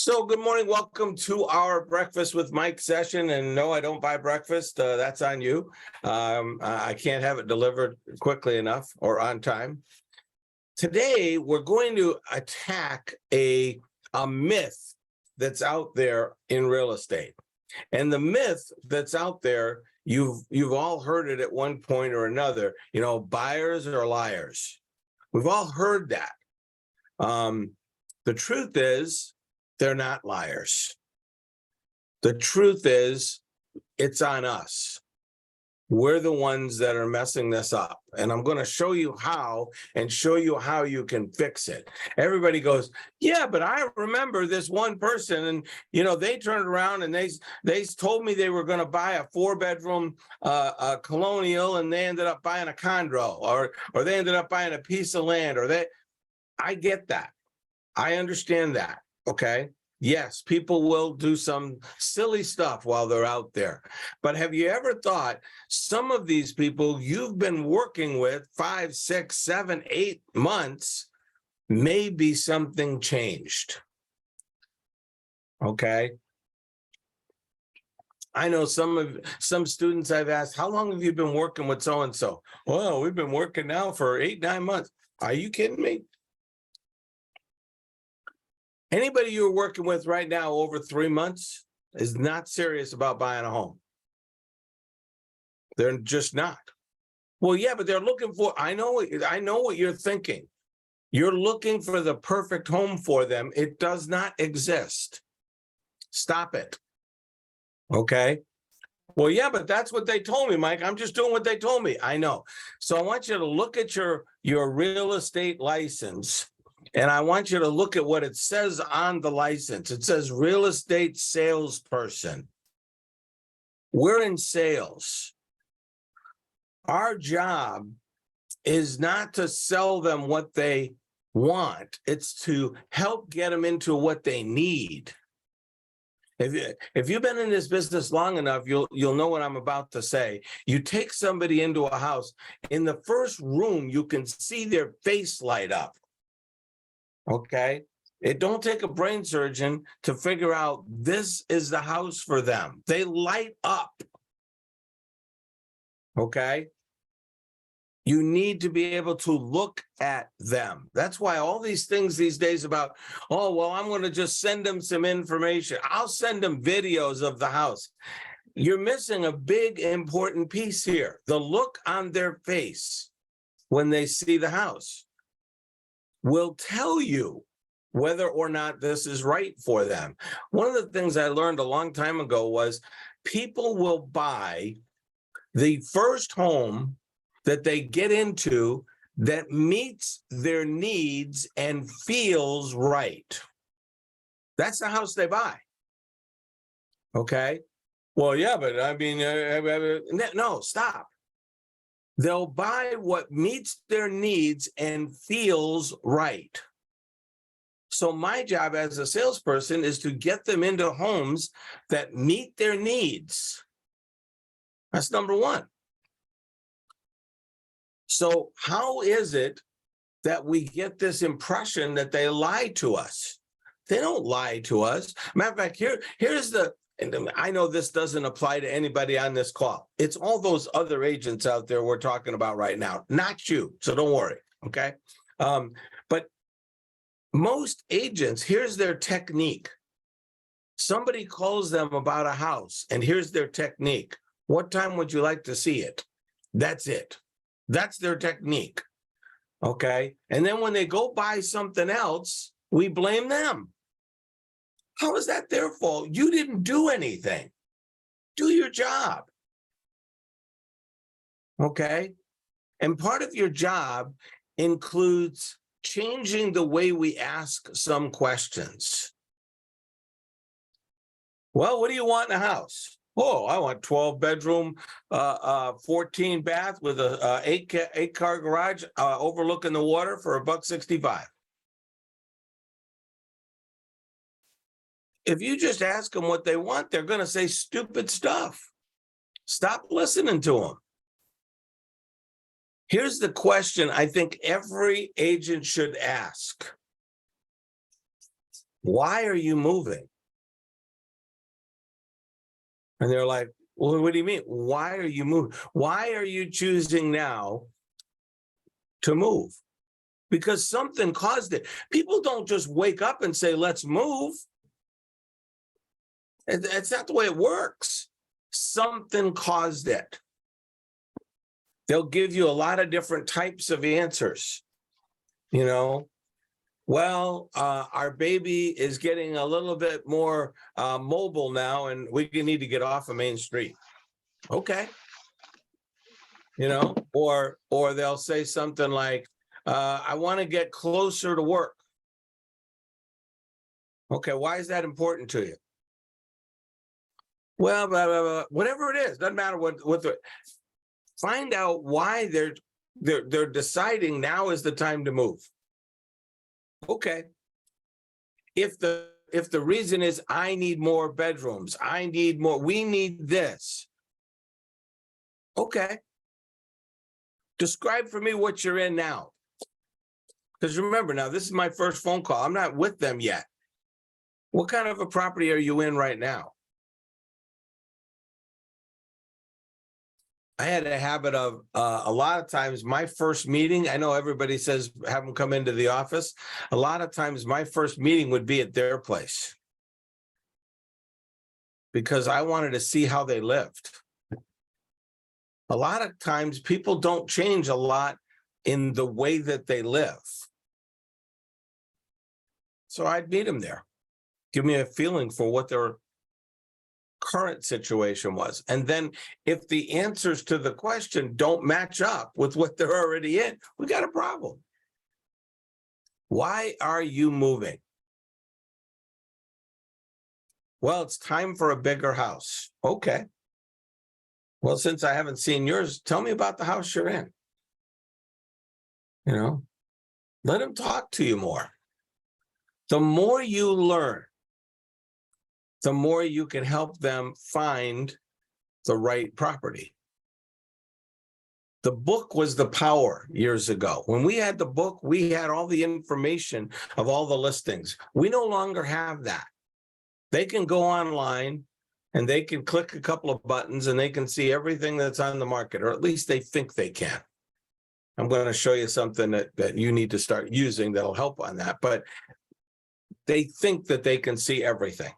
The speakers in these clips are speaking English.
So good morning. Welcome to our Breakfast with Mike session. And no, I don't buy breakfast. That's on you. I can't have it delivered quickly enough or on time. Today, we're going to attack a myth that's out there in real estate. And the myth that's out there, you've all heard it at one point or another, buyers are liars. We've all heard that. The truth is, they're not liars. The truth is, it's on us. We're the ones that are messing this up. And I'm going to show you how and show you how you can fix it. Everybody goes, yeah, but I remember this one person and, they turned around and they told me they were going to buy a 4-bedroom colonial and they ended up buying a condo or they ended up buying a piece of land I get that. I understand that. Okay. Yes, people will do some silly stuff while they're out there. But have you ever thought some of these people you've been working with 5, 6, 7, 8 months, maybe something changed? Okay. I know some students I've asked, how long have you been working with so-and-so? Well, we've been working now for 8, 9 months. Are you kidding me? Anybody you're working with right now over 3 months is not serious about buying a home. They're just not. Well, yeah, but they're looking for, I know what you're thinking. You're looking for the perfect home for them. It does not exist. Stop it. Okay. Well, yeah, but that's what they told me, Mike. I'm just doing what they told me. I know. So I want you to look at your real estate license. And I want you to look at what it says on the license. It says real estate salesperson. We're in sales. Our job is not to sell them what they want. It's to help get them into what they need. If you've been in this business long enough, you'll know what I'm about to say. You take somebody into a house. In the first room, you can see their face light up. Okay, it don't take a brain surgeon to figure out this is the house for them. They light up. Okay, you need to be able to look at them. That's why all these things these days about, oh, well, I'm going to just send them some information. I'll send them videos of the house. You're missing a big important piece here. The look on their face when they see the house will tell you whether or not this is right for them. One of the things I learned a long time ago was people will buy the first home that they get into that meets their needs and feels right. That's the house they buy. Okay? Well, yeah, but I mean, no, stop. They'll buy what meets their needs and feels right. So my job as a salesperson is to get them into homes that meet their needs. That's number one. So how is it that we get this impression that they lie to us? They don't lie to us. Matter of fact, here's the, and I know this doesn't apply to anybody on this call. It's all those other agents out there we're talking about right now, not you. So don't worry, okay? But most agents, here's their technique. Somebody calls them about a house, and here's their technique. What time would you like to see it? That's it. That's their technique, okay? And then when they go buy something else, we blame them. How is that their fault? You didn't do anything. Do your job. Okay? And part of your job includes changing the way we ask some questions. Well, what do you want in a house? Oh, I want 12-bedroom, 14-bath with a 8-car garage overlooking the water for $165. If you just ask them what they want, they're going to say stupid stuff. Stop listening to them. Here's the question I think every agent should ask. Why are you moving? And they're like, well, what do you mean? Why are you moving? Why are you choosing now to move? Because something caused it. People don't just wake up and say, let's move. It's not the way it works. Something caused it. They'll give you a lot of different types of answers. You know, well, our baby is getting a little bit more mobile now, and we need to get off of Main Street. Okay. You know, or they'll say something like, I want to get closer to work. Okay, why is that important to you? Well, blah, blah, blah. Whatever it is, doesn't matter what the, find out why they're deciding now is the time to move. Okay. If the reason is I need more bedrooms, I need more, we need this. Okay. Describe for me what you're in now. Because remember, now this is my first phone call. I'm not with them yet. What kind of a property are you in right now? I had a habit of a lot of times my first meeting, I know everybody says have them come into the office. A lot of times my first meeting would be at their place because I wanted to see how they lived. A lot of times people don't change a lot in the way that they live. So I'd meet them there, give me a feeling for what their current situation was. And then if the answers to the question don't match up with what they're already in, we got a problem. Why are you moving? Well, it's time for a bigger house. Okay. Well, since I haven't seen yours, tell me about the house you're in. You know, let them talk to you more. The more you learn, the more you can help them find the right property. The book was the power years ago. When we had the book, we had all the information of all the listings. We no longer have that. They can go online and they can click a couple of buttons and they can see everything that's on the market, or at least they think they can. I'm going to show you something that you need to start using that'll help on that. But they think that they can see everything.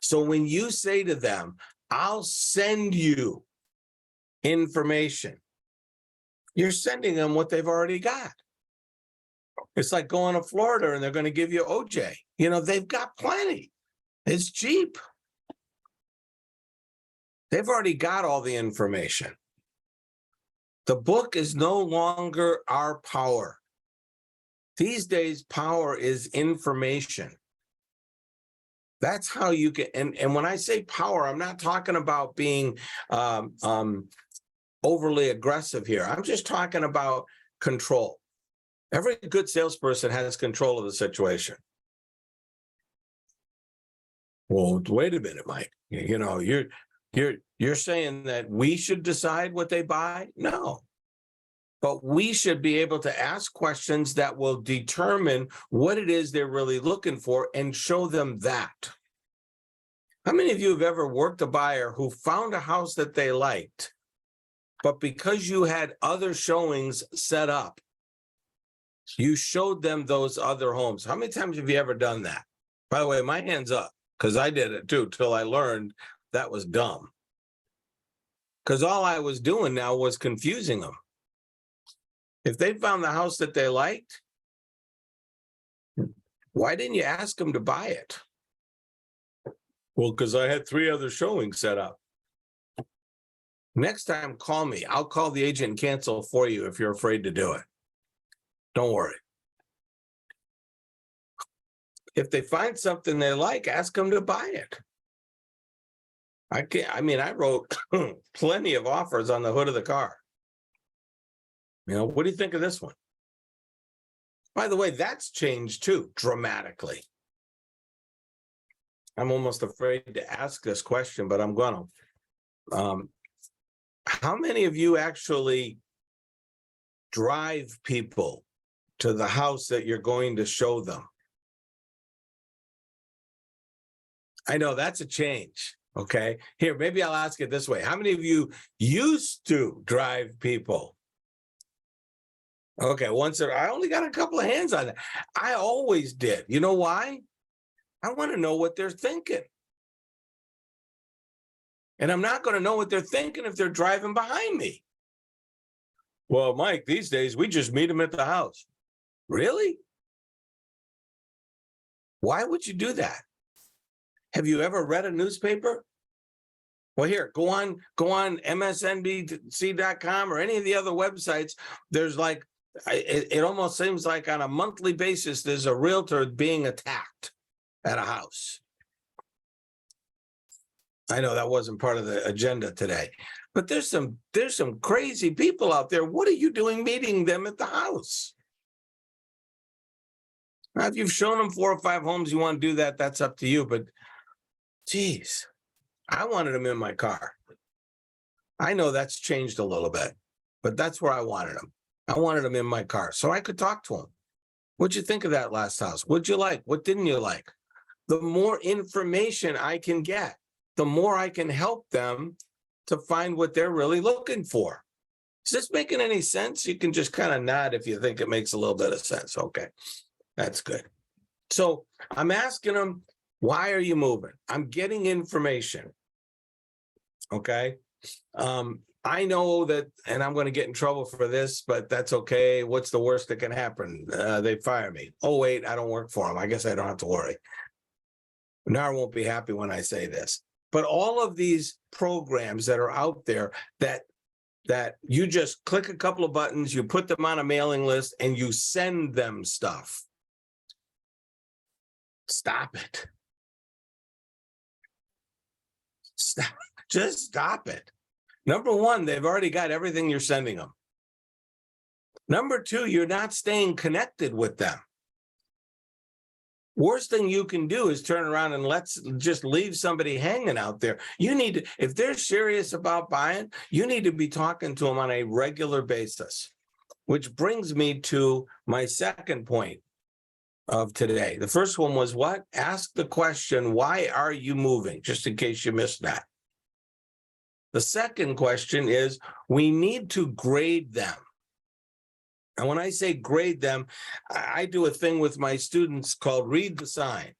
So when you say to them, I'll send you information, you're sending them what they've already got. It's like going to Florida and they're going to give you OJ. You know, they've got plenty. It's cheap. They've already got all the information. The book is no longer our power. These days, power is information. That's how you get, and when I say power, I'm not talking about being overly aggressive here. I'm just talking about control. Every good salesperson has control of the situation. Well, wait a minute, Mike. You know, you're saying that we should decide what they buy? No. But we should be able to ask questions that will determine what it is they're really looking for and show them that. How many of you have ever worked a buyer who found a house that they liked, but because you had other showings set up, you showed them those other homes? How many times have you ever done that? By the way, my hand's up, because I did it too, till I learned that was dumb. Because all I was doing now was confusing them. If they found the house that they liked, why didn't you ask them to buy it? Well, because I had 3 other showings set up. Next time, call me. I'll call the agent and cancel for you if you're afraid to do it. Don't worry. If they find something they like, ask them to buy it. I wrote plenty of offers on the hood of the car. You know, what do you think of this one? By the way, that's changed too, dramatically. I'm almost afraid to ask this question, but I'm gonna. How many of you actually drive people to the house that you're going to show them? I know that's a change. Okay. Here, maybe I'll ask it this way. How many of you used to drive people? Okay. I only got a couple of hands on that. I always did. You know why? I want to know what they're thinking. And I'm not going to know what they're thinking if they're driving behind me. Well, Mike, these days we just meet them at the house. Really? Why would you do that? Have you ever read a newspaper? Well, here, go on MSNBC.com or any of the other websites. There's like, it almost seems like on a monthly basis, there's a realtor being attacked at a house. I know that wasn't part of the agenda today, but there's some crazy people out there. What are you doing meeting them at the house? Now, if you've shown them 4 or 5 homes you want to do that, that's up to you. But geez, I wanted them in my car. I know that's changed a little bit, but that's where I wanted them. I wanted them in my car so I could talk to them. What'd you think of that last house? What'd you like? What didn't you like? The more information I can get, the more I can help them to find what they're really looking for. Is this making any sense? You can just kind of nod if you think it makes a little bit of sense. Okay, that's good. So I'm asking them, why are you moving? I'm getting information. Okay. I know that, and I'm going to get in trouble for this, but that's okay. What's the worst that can happen? They fire me. Oh, wait, I don't work for them. I guess I don't have to worry. NAR won't be happy when I say this. But all of these programs that are out there that you just click a couple of buttons, you put them on a mailing list, and you send them stuff. Stop it. Stop. Just stop it. Number one, they've already got everything you're sending them. Number two, you're not staying connected with them. Worst thing you can do is turn around and let's just leave somebody hanging out there. You need to, if they're serious about buying, you need to be talking to them on a regular basis, which brings me to my second point of today. The first one was what? Ask the question, why are you moving? Just in case you missed that. The second question is, we need to grade them. And when I say grade them, I do a thing with my students called read the sign.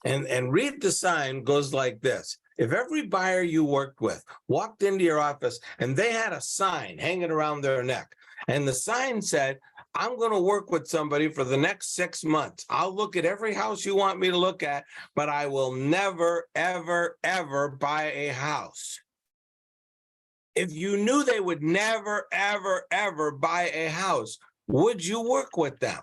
And read the sign goes like this. If every buyer you worked with walked into your office and they had a sign hanging around their neck, and the sign said, I'm going to work with somebody for the next 6 months. I'll look at every house you want me to look at, but I will never, ever, ever buy a house. If you knew they would never, ever, ever buy a house, would you work with them?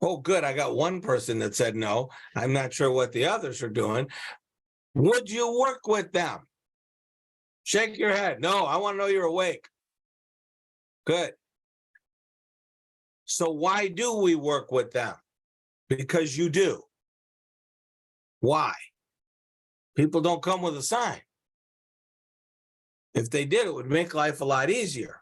Oh, good. I got one person that said no. I'm not sure what the others are doing. Would you work with them? Shake your head. No, I want to know you're awake. Good. So why do we work with them? Because you do. Why? People don't come with a sign. If they did, it would make life a lot easier.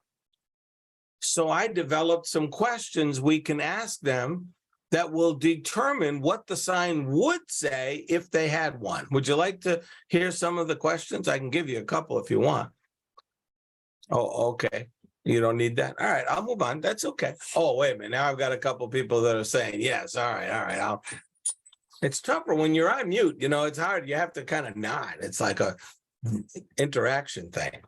So I developed some questions we can ask them that will determine what the sign would say if they had one. Would you like to hear some of the questions? I can give you a couple if you want. Oh, okay. You don't need that? All right, I'll move on. That's okay. Oh, wait a minute. Now I've got a couple people that are saying yes. All right. It's tougher when you're on mute. You know, it's hard. You have to kind of nod. It's like a interaction thing.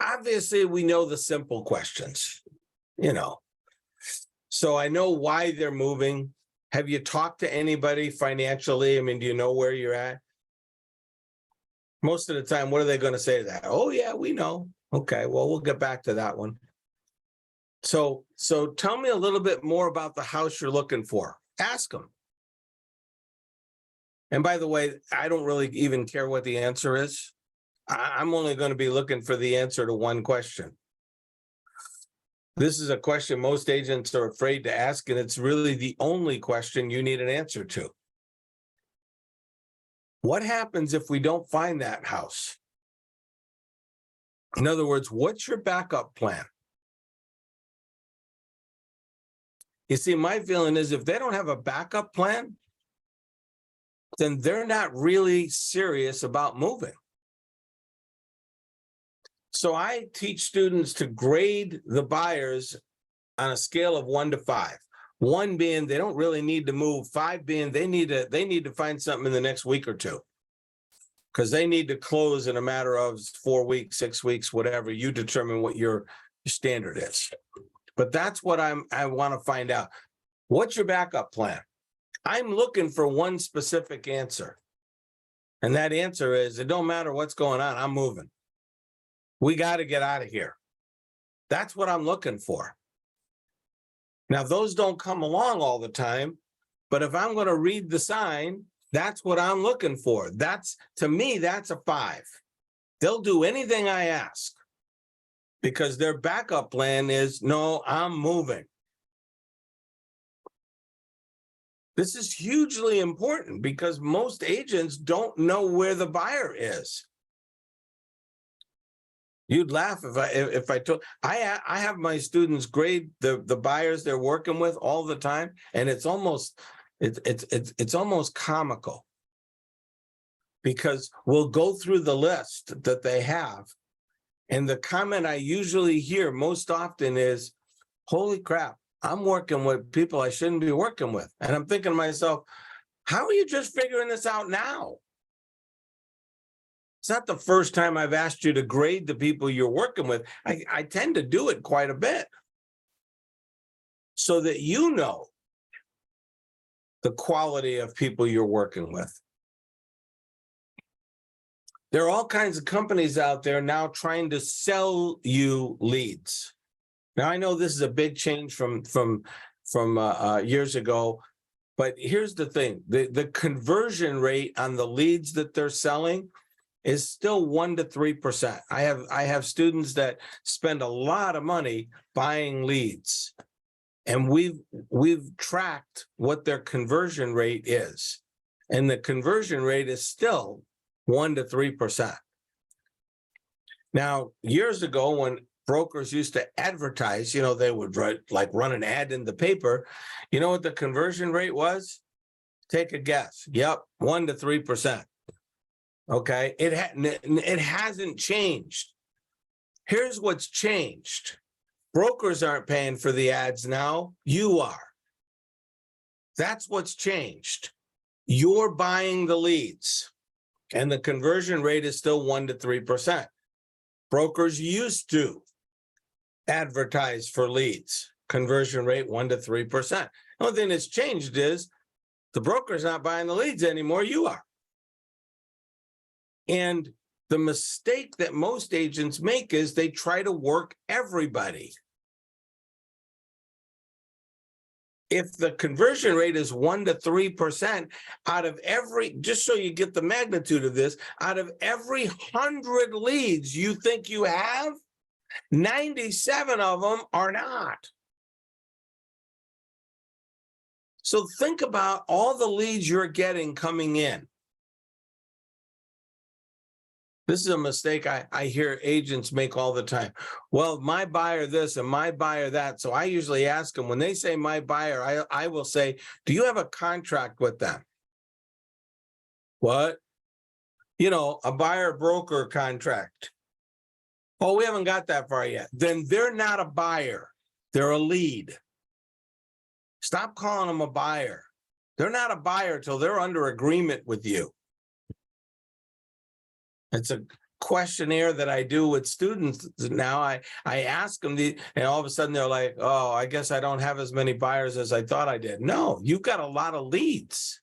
Obviously, we know the simple questions, you know. So I know why they're moving. Have you talked to anybody financially? I mean, do you know where you're at? Most of the time, what are they going to say to that? Oh, yeah, we know. Okay, well, we'll get back to that one. So tell me a little bit more about the house you're looking for. Ask them. And by the way, I don't really even care what the answer is. I'm only going to be looking for the answer to one question. This is a question most agents are afraid to ask, and it's really the only question you need an answer to. What happens if we don't find that house? In other words, what's your backup plan? You see, my feeling is if they don't have a backup plan, then they're not really serious about moving. So I teach students to grade the buyers on a scale of 1 to 5. 1 being they don't really need to move, 5 being they need to find something in the next week or two, because they need to close in a matter of 4 weeks, 6 weeks, whatever. You determine what your standard is. But that's what I want to find out. What's your backup plan? I'm looking for one specific answer. And that answer is, it don't matter what's going on, I'm moving. We got to get out of here. That's what I'm looking for. Now, those don't come along all the time, but if I'm going to read the sign, that's what I'm looking for. To me, that's a 5. They'll do anything I ask because their backup plan is, no, I'm moving. This is hugely important because most agents don't know where the buyer is. You'd laugh if I told. I have my students grade the buyers they're working with all the time, and it's almost comical because we'll go through the list that they have, and the comment I usually hear most often is, "Holy crap, I'm working with people I shouldn't be working with," and I'm thinking to myself, "How are you just figuring this out now? It's not the first time I've asked you to grade the people you're working with. I tend to do it quite a bit so that you know the quality of people you're working with." There are all kinds of companies out there now trying to sell you leads. Now, I know this is a big change from years ago, but here's the thing. The conversion rate on the leads that they're selling is still 1 to 3%. I have students that spend a lot of money buying leads, and we've tracked what their conversion rate is, and the conversion rate is still 1 to 3%. Now, years ago, when brokers used to advertise, they would run an ad in the paper. You know what the conversion rate was? Take a guess. Yep, 1 to 3%. Okay, it hasn't changed. Here's what's changed. Brokers aren't paying for the ads now. You are. That's what's changed. You're buying the leads, and the conversion rate is still 1 to 3%. Brokers used to advertise for leads. Conversion rate 1 to 3%. The only thing that's changed is the broker's not buying the leads anymore. You are. And the mistake that most agents make is they try to work everybody. If the conversion rate is 1 to 3% out of every, just so you get the magnitude of this, out of every 100 leads you think you have, 97 of them are not. So think about all the leads you're getting coming in. This is a mistake I hear agents make all the time. Well, my buyer this and my buyer that. So I usually ask them, when they say my buyer, I will say, do you have a contract with them? What? A buyer-broker contract. Oh, we haven't got that far yet. Then they're not a buyer. They're a lead. Stop calling them a buyer. They're not a buyer till they're under agreement with you. It's a questionnaire that I do with students now. I ask them, and all of a sudden they're like, oh, I guess I don't have as many buyers as I thought I did. No, you've got a lot of leads.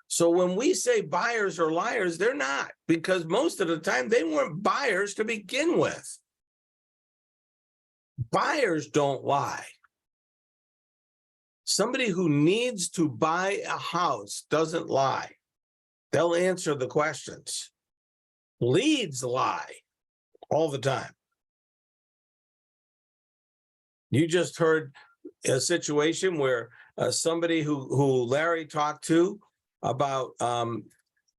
So when we say buyers are liars, they're not, because most of the time they weren't buyers to begin with. Buyers don't lie. Somebody who needs to buy a house doesn't lie. They'll answer the questions. Leads lie all the time. You just heard a situation where somebody who Larry talked to about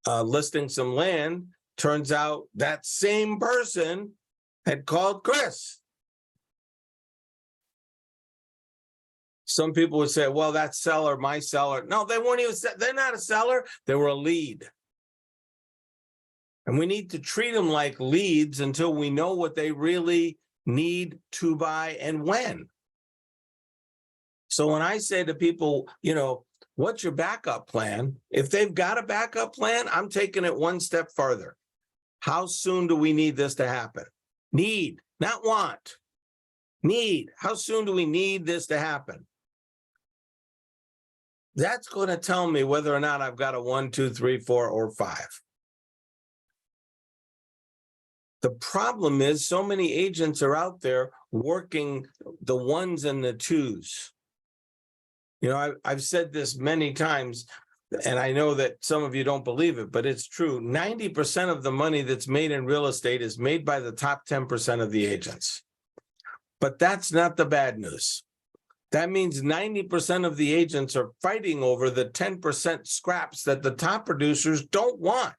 listing some land, turns out that same person had called Chris. Some people would say, well, that seller, my seller. No, they weren't even, they're not a seller. They were a lead. And we need to treat them like leads until we know what they really need to buy and when. So when I say to people, what's your backup plan? If they've got a backup plan, I'm taking it one step further. How soon do we need this to happen? Need, not want. Need. How soon do we need this to happen? That's going to tell me whether or not I've got a 1, 2, 3, 4, or 5. The problem is so many agents are out there working the 1s and the 2s. I've said this many times, and I know that some of you don't believe it, but it's true. 90% of the money that's made in real estate is made by the top 10% of the agents. But that's not the bad news. That means 90% of the agents are fighting over the 10% scraps that the top producers don't want.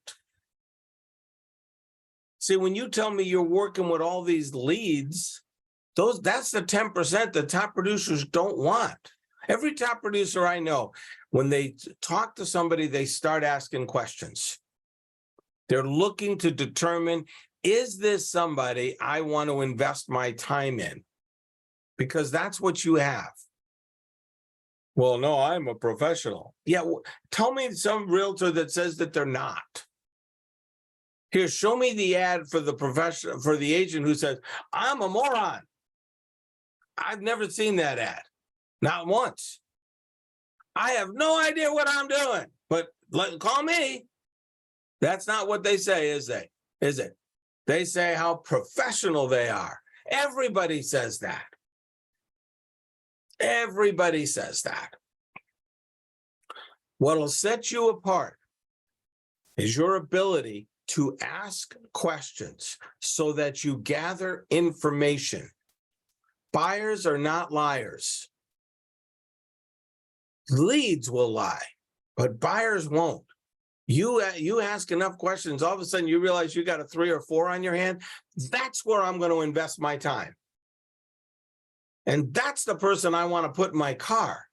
See, when you tell me you're working with all these leads, that's the 10% the top producers don't want. Every top producer I know, when they talk to somebody, they start asking questions. They're looking to determine, is this somebody I want to invest my time in? Because that's what you have. Well, no, I'm a professional. Yeah, tell me some realtor that says that they're not. Here, show me the ad for the agent who says, I'm a moron. I've never seen that ad, not once. I have no idea what I'm doing, but call me. That's not what they say, is it? They say how professional they are. Everybody says that. Everybody says that. What'll set you apart is your ability to ask questions so that you gather information. Buyers are not liars. Leads will lie, but buyers won't. You ask enough questions, all of a sudden you realize you got a 3 or 4 on your hand. That's where I'm going to invest my time. And that's the person I want to put in my car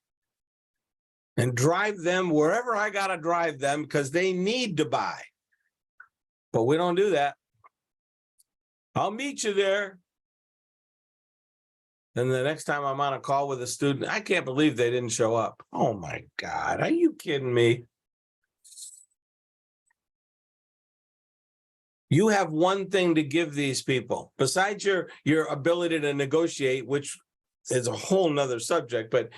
and drive them wherever I got to drive them because they need to buy. But we don't do that. I'll meet you there. And the next time I'm on a call with a student, I can't believe they didn't show up. Oh my God, are you kidding me? You have one thing to give these people, besides your ability to negotiate, which is a whole nother subject. But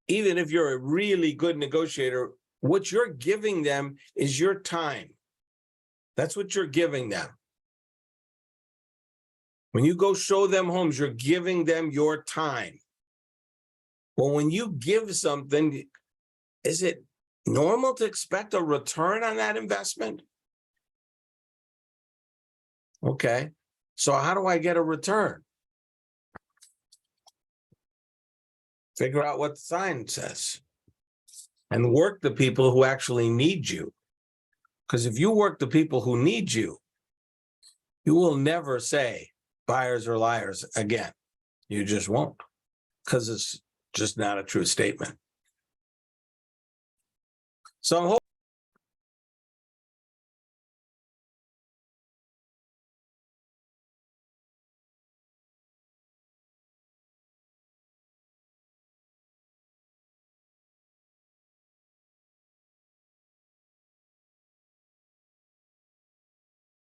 even if you're a really good negotiator, what you're giving them is your time. That's what you're giving them. When you go show them homes, you're giving them your time. Well, when you give something, is it normal to expect a return on that investment? Okay, so how do I get a return? Figure out what the sign says and work the people who actually need you. Because if you work the people who need you, you will never say buyers are liars again. You just won't, because it's just not a true statement. So I'm hoping